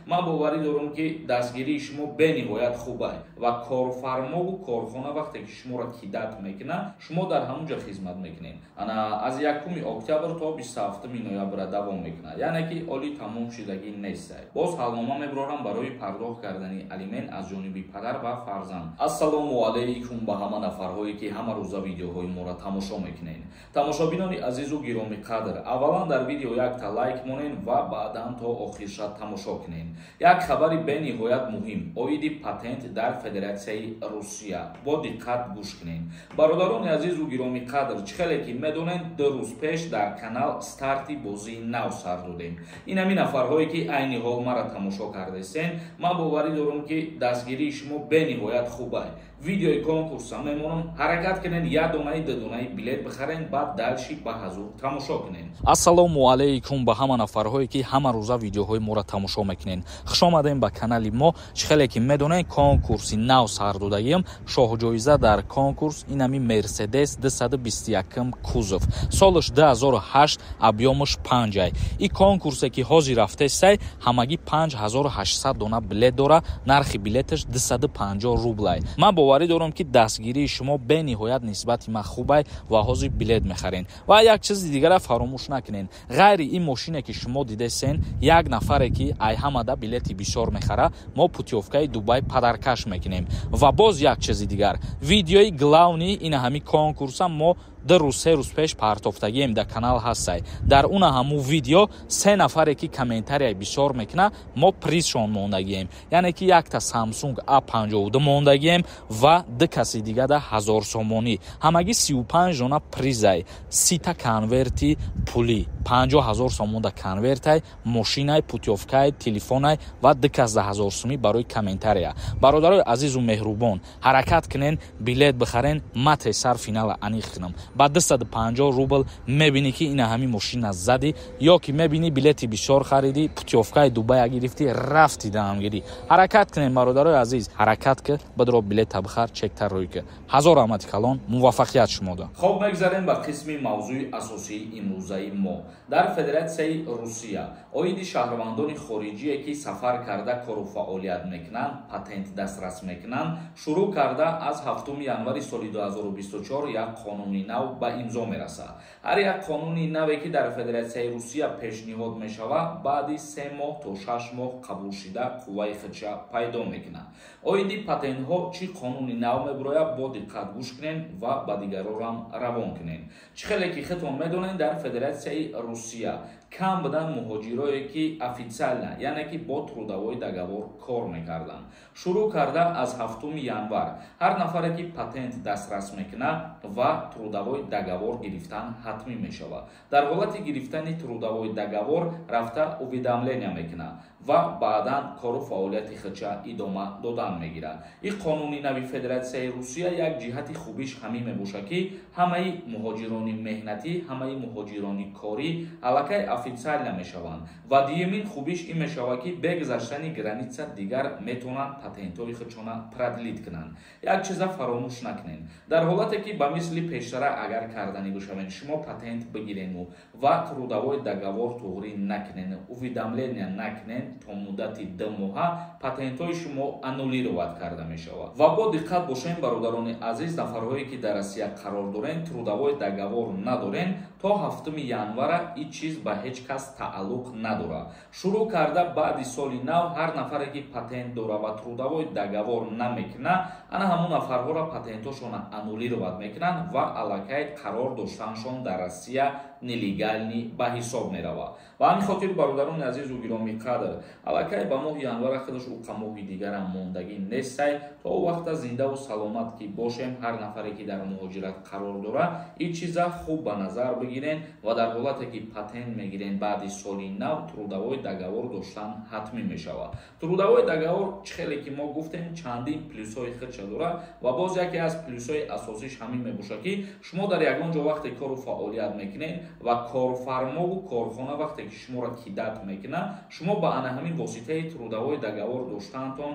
ман боварӣ дорам ки дастгирии шумо бениҳоят хуб аст ва корфармову корхона вақте ки шуморо кидат мекунад шумо дар ҳамон ҷо хизмат мекунед. Ана аз 1 октябр то 27 ноябр давом мекунад, яъне ки оли тамом шудагӣ нест. боз ҳалнома мебарам барои пардохт кардани алимент аз ҷониби падар ва фарзанд. ассалому алайкум ба ҳама нафарҳое ки ҳама рӯза видеоҳои моро тамошо мекунед. тамошобинони азизу гироми қадр, аввалан дар видео якта лайк монед ва баъдан то охирша тамошо кунед. як хабари бениҳоят муҳим оиди патент дар Федератсияи Русия. бо диққат гӯш кунед. бародарони азизу гироми қадр, чӣ хеле ки медонед 2 рӯз пеш дар канал старти бозии нав сар додем. ин ҳамин нафарҳое ки айни ҳол мара тамошо кардастен, ман боварӣ дорам ки дастгирии шумо бениҳоят хуб аст. видеои конкурса мемонам, ҳаракат кунед, як донаи дудонаи билет бихарен, баъд дальши ба ҳазур тамошо кунед. ассалому алайкум ба ҳама нафарҳое ки ҳама рӯза видеоҳои моро тамошо мекунед. хуш омадем ба канали мо. чӣ хеле ки медонед конкурси нав сар додагим, шоҳҷоиза дар конкурс инами Мерседес 221 кузов солиш 2008 объёмаш 5 ай. ин конкурсе ки ҳозир рафтестай ҳамагӣ 5800 дона билет дора, нархи билеташ 250 рубл ай. ман боварӣ дорам ки дастгирии шумо бениҳоят нисбати ма хуб ай ва ҳозир билет мехарен. ва як чизи дигара фаромӯш накунед, ғайри ин мошине ки шумо дидесен, як нафаре ки айҳамада билети бисёр мехара, мо путёвкаи Дубай падаркаш мекунем. ва боз як чизи дигар, видеои главни ин ҳами конкурса мо 2 рӯз 3 рӯз пеш партофтагием дар канал ҳастай. дар уна ҳамун видео 3 нафаре ки комментарияи бисёр мекуна, мо призшон мондагием, яъне ки якта Samsung A52 мондагием ва 2 каси дигада 1000 сомонӣ, ҳамагӣ 35 дона призай, 30 конверти пулӣ, 50000 сомон да конвертай, мошинай, путёвкай, телефонай ва 12000 сомӣ барои комментария. бародарои азизу меҳрубон, ҳаракат кунен, билет бихарен, мате сар финала аниқ кунам. ба 250 рубл мебинӣ ки ина ҳамин мошина задӣ, ё ки мебинӣ билети бисёр харидӣ, путёвкаи Дубая гирифтӣ, рафтӣ даамгирӣ. ҳаракат кунем бародарои азиз, ҳаракат ки бадро билета бихар, чекта рӯй ки. ҳазор раҳмати калон, муваффақият шумода. хоб мегзарем ба қисми мавзӯи асосии имрӯзаи мо. дар Федератсияи Русия оиди шаҳрвандони хориҷие ки сафар карда кору фаъолият мекунанд, патент дастрас мекунанд, шурӯъ карда аз 7 январи соли 2024 як қонуни нав ба имзо мерасад. ҳар як қонуни наве ки дар Федератсияи Русия пешниҳод мешавад, баъди 3 моҳ то 6 моҳ қабул шуда қувваи худша пайдо мекунад. оиди патентҳо чӣ қонуни нав мебарояд, бо диққат гӯш кунед ва ба дигарорам равон кунед. чӣ хеле ки худтон медонед, дар Федератсияи Русия кам буданд муҳоҷирое ки офиtsiально, яъне ки бо трудовой договор кор мекарданд. шурӯъ карда аз 7 январ ҳар нафаре ки патент дастрас мекунад ва трудовой договор гирифтан ҳатмӣ мешавад. дар ҳолати гирифтани трудовой договор рафта уведомления мекунад ва баъдан кору фаъолияти худша идома додан мегирад. ин қонуни нави Федератсияи Русия як ҷиҳати хубиш ҳамин мебошад ки ҳамаи муҳоҷирони меҳнатӣ, ҳамаи муҳоҷирони корӣ аллакай офиtsiально мешаванд. ва дуюмин хубиш ин мешавад ки бе гузаштани граница дигар метавонанд патентҳои худшона продлит кунанд. як чиза фаромӯш накунед, дар ҳолате ки ба мисли пештара агар карданӣ бошавед, шумо патент бигирену ва трудовой договор туғрӣ накунед, уведомления накунед, то муддати 2 моҳа патентҳои шумо аннулироват карда мешавад. ва бо диққат бошем бародарони азиз, нафарҳое ки дар Россия қарор дорен, трудовой договор надорен, то 7 январа ин чиз ба ҳеҷ кас тааллуқ надорад. шурӯъ карда баъди соли нав ҳар нафаре ки патент дора ва трудовой договор намекунад, ана ҳамон нафарҳоро патентҳошона аннулироват мекунанд ва аллакай қарор доштаншон дар Россия нелегальни ба ҳисоб меравад. ва ҳамин хотир бародарони азизу гироми қадр, аллакай ба моҳи январа худаш уқа моҳи дигарам мондагӣ нестай, то вақта зиндаву саломат ки бошем, ҳар нафаре ки дар муҳоҷират қарор дора, ин чиза хуб ба назар бигирен ва дар ҳолате ки патент мегирен баъди соли нав, трудовой договор доштан ҳатмӣ мешавад. трудовой договор чӣ хеле ки мо гуфтем, чандин плюсҳои худша дорад ва боз яке аз плюсҳои асосиш ҳамин мебошад ки шумо дар ягон ҷо вақте кору фаъолият мекунед ва корфармову корхона вақте ки шуморо кидат мекунад, шумо ба ана ҳамин воситаи трудовой договор доштанатон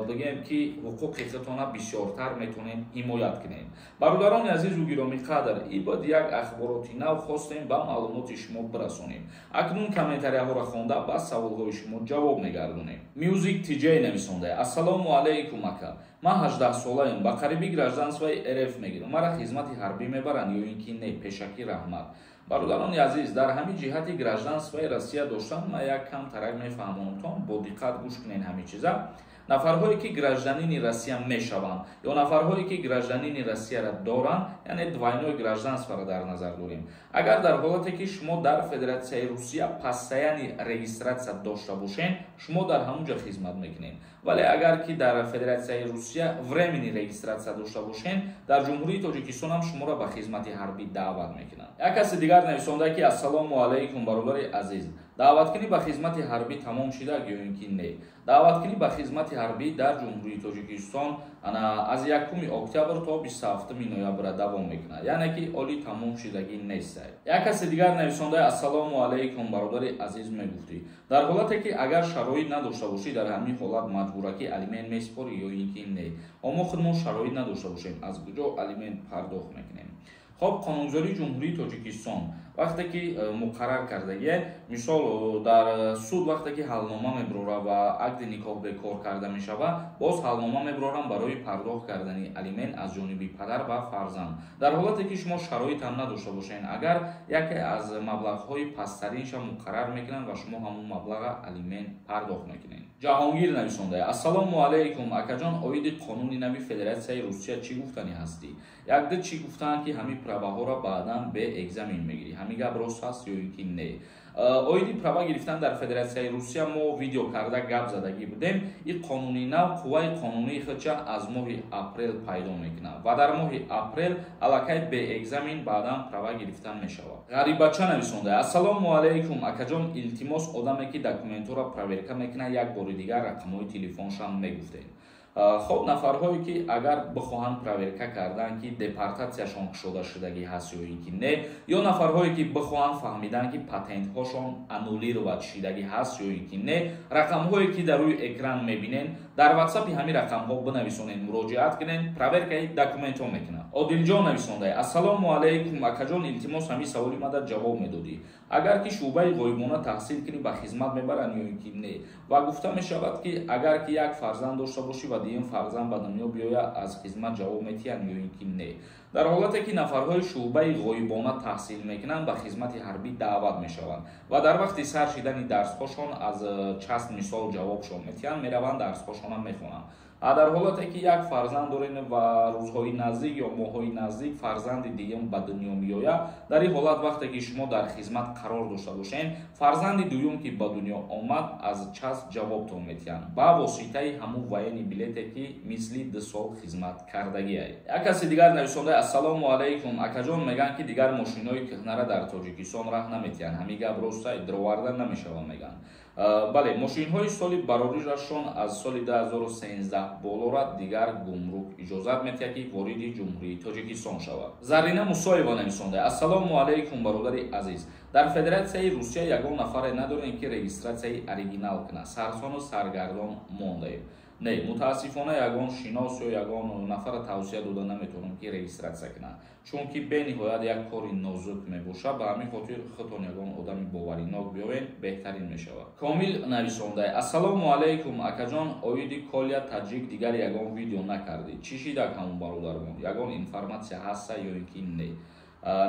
бигем ки ҳуқуқи худтона бисёртар метавонед ҳимоят кунед. бародарони азизу гироми қадр, ин буд як ахбороти нав хостем ба маълумоти шумо бирасонем. Акнун комментарияҳоро хонда ба саволҳои шумо ҷавоб мегардонем. Music TJ нависонда: ассалому алайкум ака. Ман 18 солаем, ба қариби гражданствои РФ мегирам. Мара хизмати ҳарбӣ мебаранд ё ин ки не? Пешакӣ раҳмат. Бародарони азиз, дар ҳамин ҷиҳати гражданствои Россия доштан ман як кам тарак мефаҳмонам, бо диққат гӯш кунед ҳамин чиза. Нафарҳое ки гражданини Россия мешаванд ё нафарҳое ки гражданини Россияро доранд, яъне двойное гражданстворо дар назар дорем. Агар дар ҳолате ки шумо дар Федератсияи Русия постоянни регистратсия дошта бошед, шумо дар ҳамон ҷо хизмат мекунед. Вале агар ки дар Федератсияи Русия временни регистратсия дошта бошед, дар ҷумҳурии Тоҷикистон ҳам шуморо ба хизмати ҳарбӣ даъват мекунанд. Як каси дигар нависонда ки ассалому алайкум бародари азиз. Даъваткунӣ ба хизмати ҳарбӣ тамом шуда ё ин ки не? Даъваткунӣ ба хизмати ҳарбӣ дар ҷумҳурии Тоҷикистон аз 1 октябр то 27 ноябр давом мекунад, яъне ки оли тамом шудагӣ нест. Як каси дигар нависонда ассалому алайкум бародари азиз мегуфтӣ. Дар ҳолате ки агар шароит надошта бошӣ, дар ҳамин ҳолат маҷбуракӣ алимент месупорӣ ё ин ки не? Омо худмон шароит надошта бошем, аз куҷо алимент пардохт мекунем? Хоб қонунгузории ҷумҳурии Тоҷикистон вақте ки муқаррар кардагие, мисол дар суд вақте ки ҳалнома мебурора ва акди никоҳ бекор карда мешава, боз ҳалнома мебуроранд барои пардохт кардани алимент аз ҷониби падар ва фарзанд. Дар ҳолате ки шумо шароитам надошта бошед, агар яке аз маблағҳои пасттаринша муқаррар мекунанд ва шумо ҳамон маблаға алимент пардохт мекунед. Ҷаҳонгир нависонда: ассалому алайкум акаҷон, оиди қонуни нави Федератсияи Русия чӣ гуфтанӣ ҳастӣ? Якдир чӣ гуфтанд ки ҳамин праваҳоро баъдан бе экзамен мегирӣ. Ҳамин гап рост ҳаст ё ин ки не? Оиди права гирифтан дар Федератсияи Русия мо видео карда гап задагӣ будем. ин қонуни нав қувваи қонунии худша аз моҳи апрел пайдо мекунад ва дар моҳи апрел аллакай бе экзамен баъдан права гирифтан мешавад. Ғарибача нависонда: ассалому алайкум акаҷон, илтимос одаме ки документҳоро проверка мекунад як бори дигар рақамҳои телефоншон мегуфтед. Хоб нафарҳое ки агар бихоҳанд проверка кардан ки депортатсияшон шуда шудагӣ ҳаст ё ин ки не, ё нафарҳое ки бихоҳанд фаҳмидан ки патентҳошон аннулировать шудагӣ ҳаст ё ин ки не, рақамҳое ки дар рӯи экран мебинед, дар ватсапи ҳамин рақамҳо бинависонед, муроҷиат кунед, проверкаи документҳо мекунад. Одилҷон нависонда: ассалому алайкум акаҷон, илтимос ҳамин саволи мада ҷавоб медодӣ. Агар ки шуъбаи ғоибона таҳсил кунӣ ба хизмат мебаранд ё ин ки не? Ва гуфта мешавад ки агар ки як фарзанд дошта бошӣ ва дуюм фарзанд ба дунё биёяд, аз хизмат ҷавоб метиҳанд ё ин ки не? Дар ҳолате ки нафарҳои шуъбаи ғоибона таҳсил мекунанд, ба хизмати ҳарбӣ даъват мешаванд ва дар вақти сар шидани дарсҳошон аз част мисол ҷавобшон метиҳанд, мераванд дарсҳошонам мехонанд. Дар ҳолате ки як фарзанд дорем ва рӯзҳои наздик ё моҳҳои наздик фарзанди дуюм ба дунё меояд, дар ин ҳолат вақте ки шумо дар хизмат қарор дошта бошед, фарзанди дуюм ки ба дунё омад аз част ҷавобтон метиҳанд ба воситаи ҳамун военни билете ки мисли 2 сол хизмат кардагиай. Як каси дигар нависонда: ассалому алайкум акаҷон, меган ки дигар мошинои кӯҳнара дар Тоҷикистон раҳ наметиҳанд. Ҳамин гап ростай? Дроварда намешаванд меган. Бале, мошинҳои соли барорижашон аз соли 2013 болора дигар гумрук иҷозат метиҳад ки вориди ҷумҳурии Тоҷикистон шавад. Зарина Мусоева нависонда: ассалому алайкум бародари азиз. Дар Федератсияи Русия ягон нафаре надорем ки регистратсияи оригинал кунад. Сарсону саргардон мондаем. Не, мутаассифона ягон шинос ё ягон нафара тавсия дода наметавонам ки регистратсия кунад, чунки бениҳоят як кори нозук мебошад. Ба ҳамин хотир худтон ягон одами боваринок биёвед, беҳтарин мешавад. Комил нависонда: ассалому алайкум акаҷон, оиди Колия Таҷик дигар ягон видео накардид. Чӣ шида ҳамон бародармон? Ягон информатсия ҳаста ё ин ки не?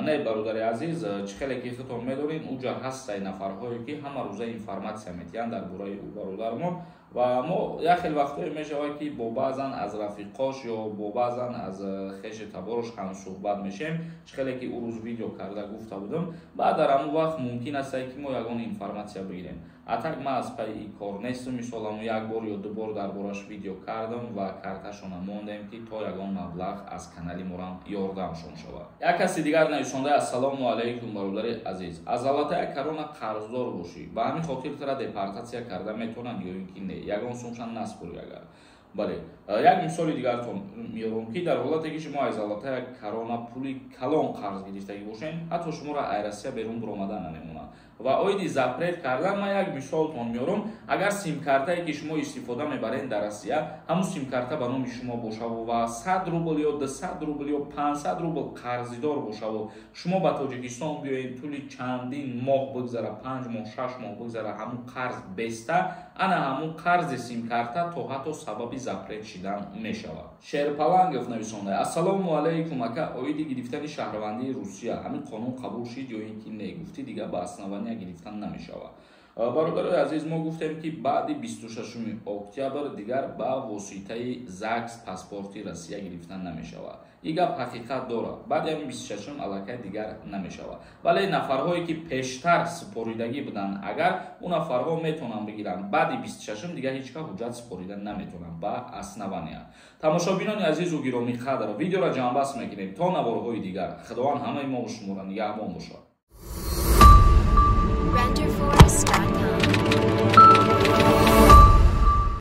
Не бародари азиз, чӣ хеле ки худтон медонед, уҷа ҳастаи нафарҳое ки ҳама рӯза информатсия метиҳанд дар бораи ӯ бародармон ва мо як хел вақтое мешавад ки бо баъзан аз рафиқош ё бо баъзан аз хеши таборош ҳамсӯҳбат мешем. Чӣ хеле ки ӯ рӯз видео карда гуфта будам, баъд дар ҳамон вақт мумкин аст ки мо ягон информатсия бигирем. Атак ман аз пайи кор нестам, мисолам як бор ё ду бор дар бораш видео кардам ва карташона мондем ки то ягон маблағ аз канали морам ёрдамшон шавад. Як каси дигар нависонда: ассалому алайкум бародари азиз. Аз аллатая карона қарздор бошӣ, ба ҳамин хотир тара депортатсия карда метавонанд ё ин ки не? Ягон сумша наспурӣ агар. Бале, як мисоли дигартон миёрам ки дар ҳолате ки шумо аз аллатая карона пули калон қарз гирифтагӣ бошед, ҳатто шуморо айрасия берун биромада намемонад. ва оиди запрет кардан ман як мисолтон меорам. Агар сим-картае ки шумо истифода мебаред дар Россия ҳамун сим-карта ба номи шумо бошаву ва 100 рубл ё 200 рубл ё 500 рубл қарзидор бошаву шумо ба Тоҷикистон биёед тӯли чандин моҳ бигзара 5 моҳ 6 моҳ бигзара ҳамун қарз беста ана ҳамун қарзи сим-карта то ҳатто сабаби запрет шидан мешавад. Шерпалангов нависонда: ассалому алайкум ака, оиди гирифтани шаҳрвандии Русия ҳамин қонун қабул шид ё ин ки не? Гуфти дигар ба основания гирифтан намешавад. бародарои азиз, мо гуфтем ки баъди 26 октябр дигар ба воситаи ЗАГС паспорти Россия гирифтан намешавад. ин гап ҳақиқат дорад. баъди ҳамин 26 аллакай дигар намешавад. вале нафарҳое ки пештар супоридагӣ буданд, агар он нафарҳо метавонанд бигиранд, баъди 26 дигар ҳеҷ ка ҳуҷҷат супорида наметавонанд ба основания. тамошобинони азизу гиромӣ қадр, видеоро ҷамъбаст мекунем то наворҳои дигар. худованд ҳамаи мо шуморо нигаҳбон бошад.